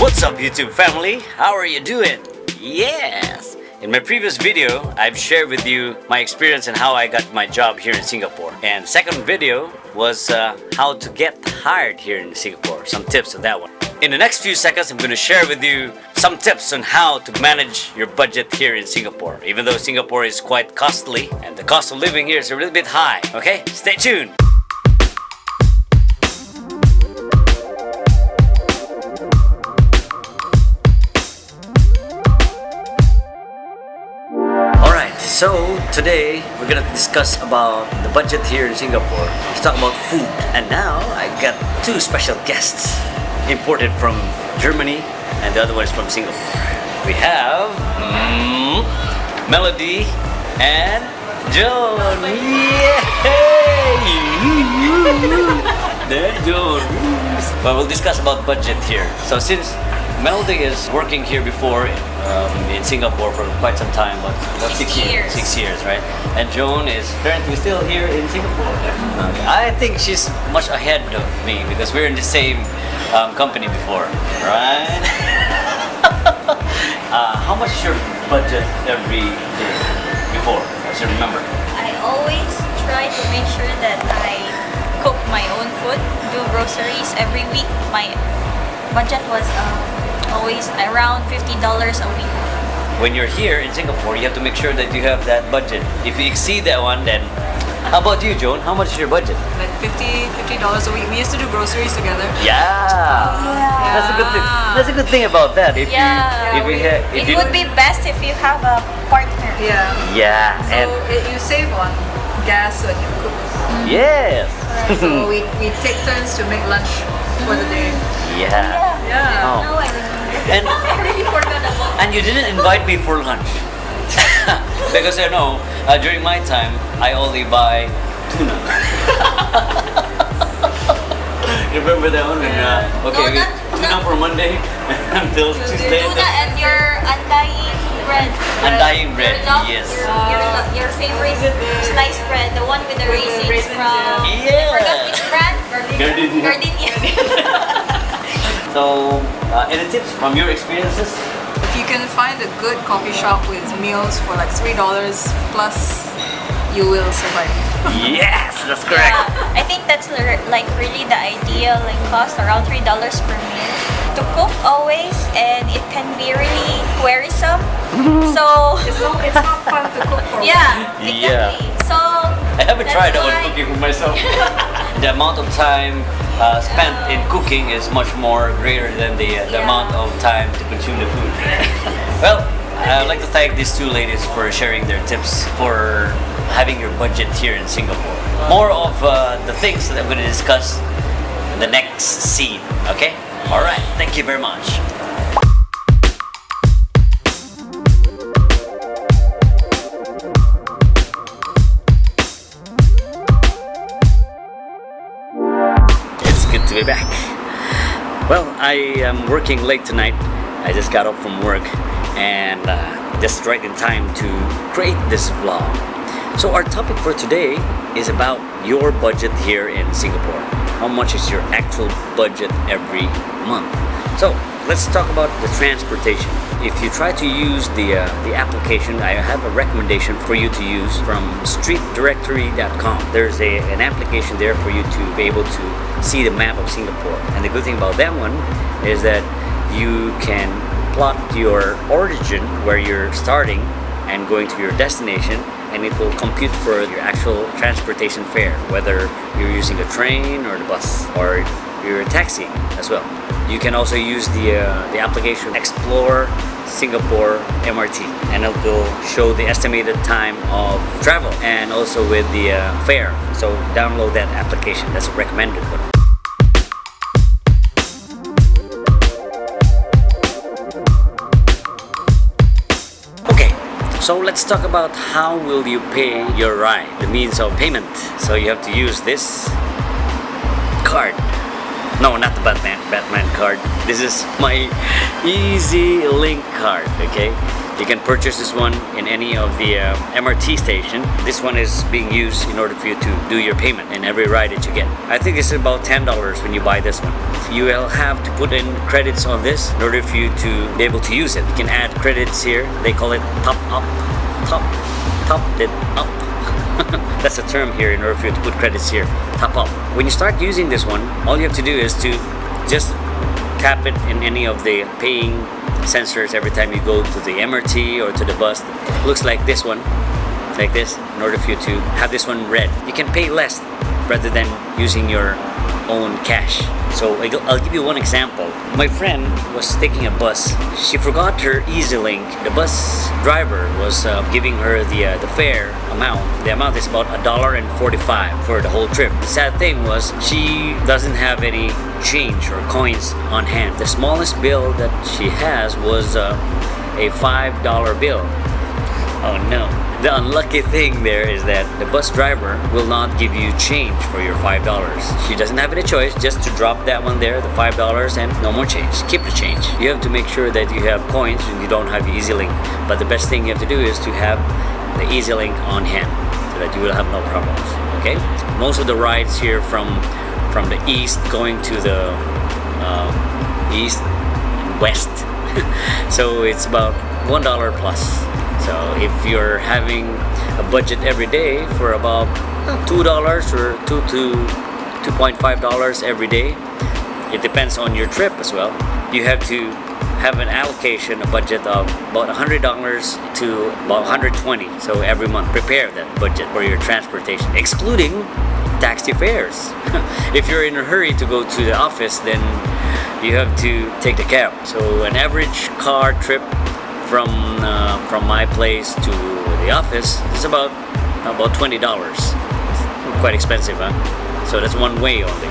What's up YouTube family? How are you doing? Yes! In my previous video, I've shared with you my experience and how I got my job here in Singapore. And the second video was how to get hired here in Singapore. Some tips on that one. In the next few seconds, I'm going to share with you some tips on how to manage your budget here in Singapore. Even though Singapore is quite costly and the cost of living here is a little bit high. Okay? Stay tuned! So today we're gonna discuss about the budget here in Singapore. Let's talk about food. And now I got two special guests imported from Germany and the other one is from Singapore. We have Melody and Joan. Yay! There, Joan. But we'll discuss about budget here. So since Melody is working here before in Singapore for quite some time, but 6 years. 6 years, right? And Joan is currently still here in Singapore. Okay. I think she's much ahead of me because we're in the same company before, right? How much is your budget every day before, as you remember? I always try to make sure that I cook my own food, do groceries every week. My budget was always around $50 a week. When you're here in Singapore, you have to make sure that you have that budget. If you exceed that one, then how about you, Joan? How much is your budget? Like $50 a week. We used to do groceries together. Yeah. That's a good thing. That's a good thing about that. If it would be best if you have a partner. Yeah. Yeah. So And you save on gas when you cook. yes. So we take turns to make lunch for the day. Yeah. Yeah. Oh. No, I remember. And I really forgot about and you didn't invite me for lunch because you know during my time I only buy tuna. You remember that one? Okay, No, tuna for Monday until Tuesday. tuna and your undying bread. Undying bread, Your yes. your favorite sliced bread, the one with the raisins raisins, from. Yeah. I forgot which brand. Gardenia. Gardenia. So, any tips from your experiences? If you can find a good coffee shop with meals for like $3 plus, you will survive. Yes, that's correct. Yeah, I think that's like really the ideal like cost around $3 per meal to cook always, and it can be really wearisome. So It's not fun to cook for. yeah, Yeah. exactly. So I haven't that's tried that one why- cooking for myself. The amount of time spent in cooking is much more greater than the amount of time to consume the food. Well, I'd like to thank these two ladies for sharing their tips for having your budget here in Singapore. More of the things that I'm going to discuss in the next scene, okay? Alright, thank you very much. Good to be back. Well, I am working late tonight. I just got off from work and just right in time to create this vlog. So our topic for today is about your budget here in Singapore. How much is your actual budget every month? So let's talk about the transportation. If you try to use the application, I have a recommendation for you to use from streetdirectory.com. There's an application there for you to be able to see the map of Singapore. And the good thing about that one is that you can plot your origin, where you're starting and going to your destination, and it will compute for your actual transportation fare, whether you're using a train or the bus or your taxi as well. You can also use the application Explore Singapore MRT, and it will show the estimated time of travel and also with the fare. So download that application. That's a recommended one. Okay, so let's talk about how will you pay your ride, the means of payment. So you have to use this card. No, not the Batman card. This is my Easy Link card, okay? You can purchase this one in any of the MRT station. This one is being used in order for you to do your payment in every ride that you get. I think it's about $10 when you buy this one. You will have to put in credits on this in order for you to be able to use it. You can add credits here. They call it top it up. That's a term here in order for you to put credits here. Top up. When you start using this one, all you have to do is to just tap it in any of the paying sensors every time you go to the MRT or to the bus. Looks like this one, like this, in order for you to have this one read. You can pay less rather than using your own cash. So I'll give you one example. My friend was taking a bus. She forgot her EasyLink. The bus driver was giving her the fare amount. The amount is about $1.45 for the whole trip. The sad thing was she doesn't have any change or coins on hand. The smallest bill that she has was a $5 bill. Oh no. The unlucky thing there is that the bus driver will not give you change for your $5. She doesn't have any choice just to drop that one there, the $5, and no more change. Keep the change. You have to make sure that you have coins and you don't have EasyLink. But the best thing you have to do is to have the EasyLink on hand so that you will have no problems. Okay? Most of the rides here from the east going to the east and west. So it's about $1 plus. So if you're having a budget every day for about $2 or $2 to $2.5 every day, it depends on your trip as well. You have to have an allocation, a budget of about $100 to about $120. So every month, prepare that budget for your transportation, excluding taxi fares. If you're in a hurry to go to the office, then you have to take the cab. So an average car trip from my place to the office is about $20. Quite expensive, huh? So that's one way only.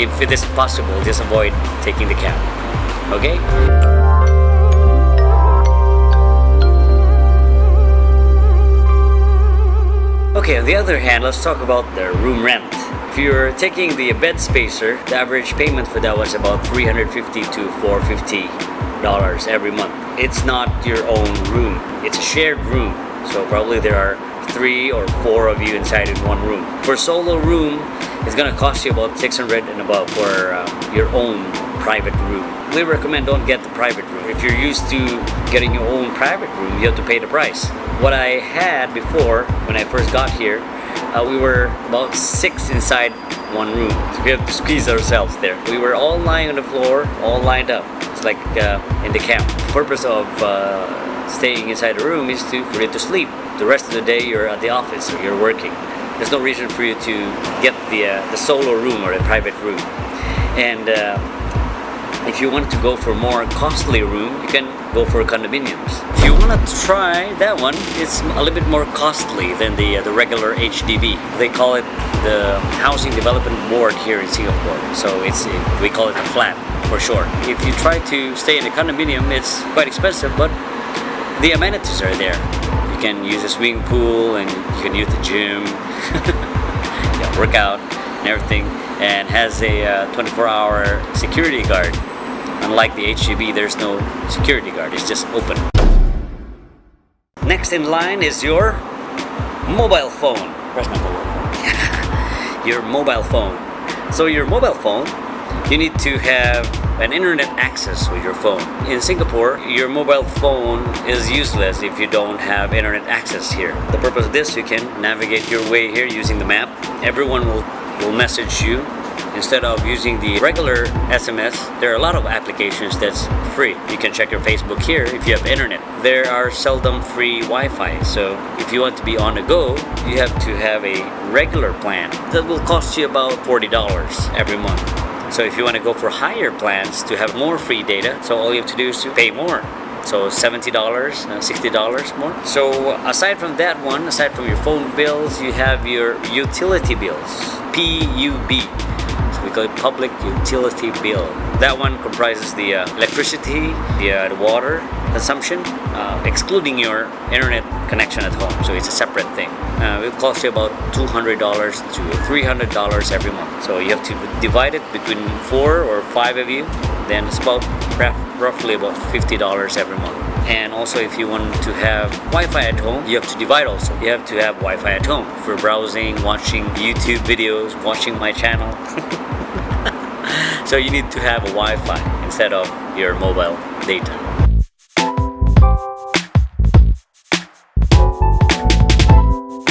If it is possible, just avoid taking the cab. Okay? Okay, on the other hand, let's talk about the room rent. If you're taking the bed spacer, the average payment for that was about $350 to $450 every month. It's not your own room. It's a shared room. So probably there are 3 or 4 of you inside in one room. For solo room, it's gonna cost you about $600 and above for your own private room. We recommend don't get the private room. If you're used to getting your own private room, you have to pay the price. What I had before, when I first got here, we were about 6 inside one room. So we have to squeeze ourselves there. We were all lying on the floor, all lined up. It's like in the camp. The purpose of staying inside the room is for you to sleep. The rest of the day you're at the office or you're working. There's no reason for you to get the solo room or a private room. And if you want to go for more costly room, you can go for condominiums. If you want to try that one, it's a little bit more costly than the regular HDB. They call it the Housing Development Board here in Singapore. So we call it a flat for short. If you try to stay in a condominium, it's quite expensive, but the amenities are there. You can use a swimming pool and you can use the gym, work out and everything, and has a 24-hour security guard. Unlike the HGB, there's no security guard, it's just open. Next in line is your mobile phone. Where's my mobile phone? Your mobile phone. So your mobile phone, you need to have an internet access with your phone. In Singapore, your mobile phone is useless if you don't have internet access here. The purpose of this, you can navigate your way here using the map. Everyone will message you. Instead of using the regular SMS, there are a lot of applications that's free. You can check your Facebook here if you have internet. There are seldom free Wi-Fi, so if you want to be on the go, you have to have a regular plan. That will cost you about $40 every month. So if you want to go for higher plans to have more free data, so all you have to do is to pay more. So $70, $60 more. So aside from that one, aside from your phone bills, you have your utility bills, PUB. We call it public utility bill. That one comprises the electricity, the water, consumption, excluding your internet connection at home. So it's a separate thing. It will cost you about $200 to $300 every month. So you have to divide it between 4 or 5 of you. Then it's about roughly about $50 every month. And also, if you want to have Wi-Fi at home, you have to divide also. You have to have Wi-Fi at home for browsing, watching YouTube videos, watching my channel. So you need to have a Wi-Fi instead of your mobile data.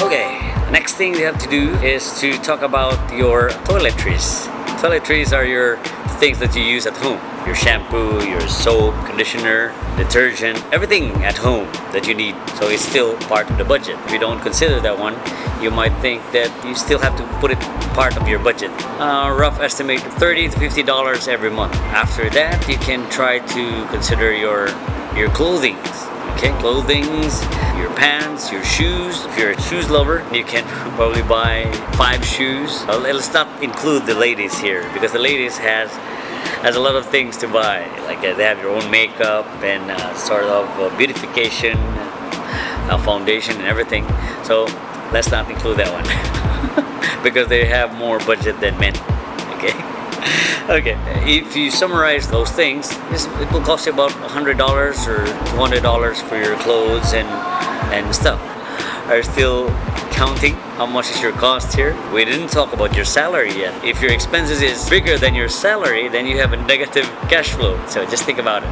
Okay, next thing we have to do is to talk about your toiletries. Toiletries are your things that you use at home. Your shampoo, your soap, conditioner, detergent, everything at home that you need. So it's still part of the budget. If you don't consider that one, you might think that you still have to put it part of your budget. Rough estimate $30 to $50 every month. After that, you can try to consider your clothing. Okay, clothings, your pants, your shoes. If you're a shoes lover, you can probably buy 5 shoes. Let's not include the ladies here because the ladies has a lot of things to buy. Like they have your own makeup and sort of beautification, foundation and everything. So let's not include that one because they have more budget than men. Okay. Okay, if you summarize those things, it will cost you about $100 or $200 for your clothes and stuff. Are you still counting how much is your cost here? We didn't talk about your salary yet. If your expenses is bigger than your salary, then you have a negative cash flow. So just think about it.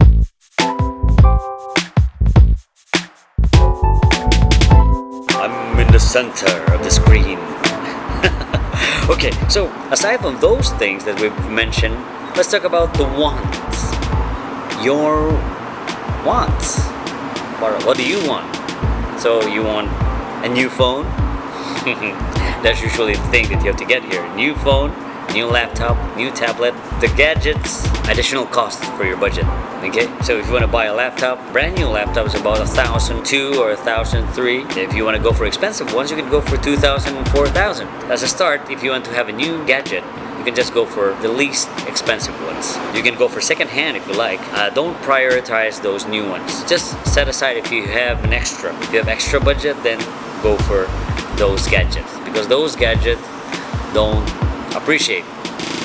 I'm in the center of the screen. Okay, so aside from those things that we've mentioned, let's talk about the wants. Your wants. What do you want? So you want a new phone? That's usually the thing that you have to get here. New phone, new laptop, new tablet, the gadgets, additional cost for your budget. Okay, so if you want to buy a laptop, brand new laptop is about $1,200 or $1,300. If you want to go for expensive ones, you can go for $2,000, $4,000. As a start, if you want to have a new gadget, you can just go for the least expensive ones. You can go for second-hand if you like. Don't prioritize those new ones. Just set aside if you have an extra. If you have extra budget, then go for those gadgets because those gadgets don't appreciate.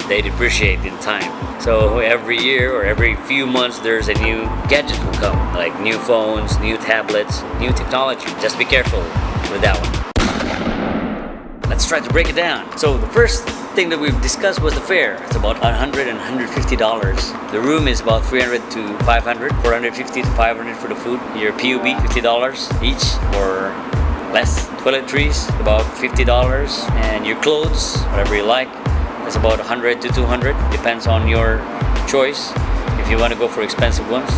They depreciate in time. So every year or every few months there's a new gadget will come, like new phones, new tablets, new technology. Just be careful with that one. Let's try to break it down. So the first thing that we've discussed was the fare. It's about $100 and $150. The room is about $300 to $500, $450 to $500 for the food. Your PUB, $50 each or less. Toiletries, about $50, and your clothes, whatever you like, it's about $100 to $200. Depends on your choice. If you want to go for expensive ones.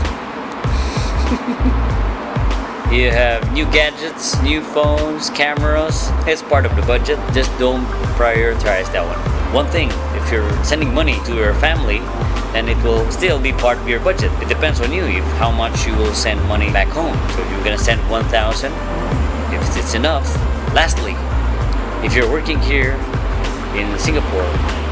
You have new gadgets, new phones, cameras. It's part of the budget. Just don't prioritize that one. One thing, if you're sending money to your family, then it will still be part of your budget. It depends on you if how much you will send money back home. So if you're gonna send 1,000, if it's enough. Lastly, if you're working here in Singapore,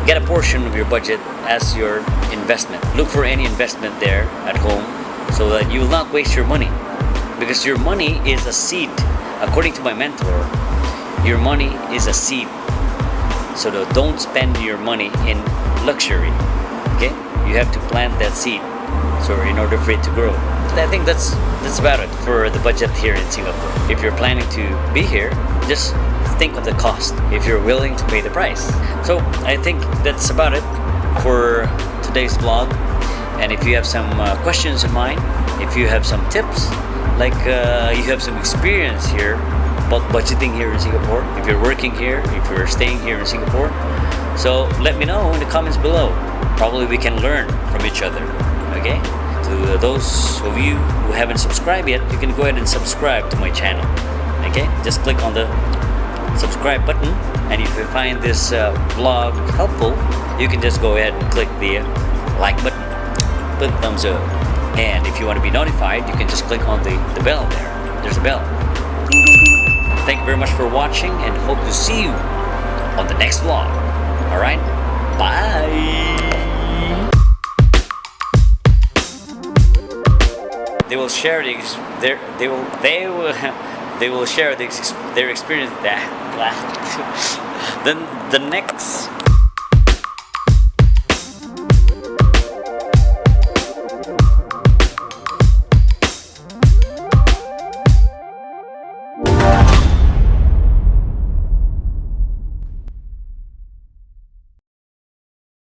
get a portion of your budget as your investment. Look for any investment there at home so that you will not waste your money. Because your money is a seed. According to my mentor, your money is a seed. So don't spend your money in luxury. Okay? You have to plant that seed. So in order for it to grow. I think that's about it for the budget here in Singapore. If you're planning to be here, just think of the cost if you're willing to pay the price. So I think that's about it for today's vlog. And if you have some questions in mind, if you have some tips, like you have some experience here about budgeting here in Singapore, if you're working here, if you're staying here in Singapore, so let me know in the comments below. Probably we can learn from each other. Okay? To those of you who haven't subscribed yet, you can go ahead and subscribe to my channel. Okay? Just click on the subscribe button, and if you find this vlog helpful, you can just go ahead and click the like button, put a thumbs up, and if you want to be notified, you can just click on the bell there. There's a bell. Thank you very much for watching, and hope to see you on the next vlog. Alright? Bye! they will share they will share their experience. Then the next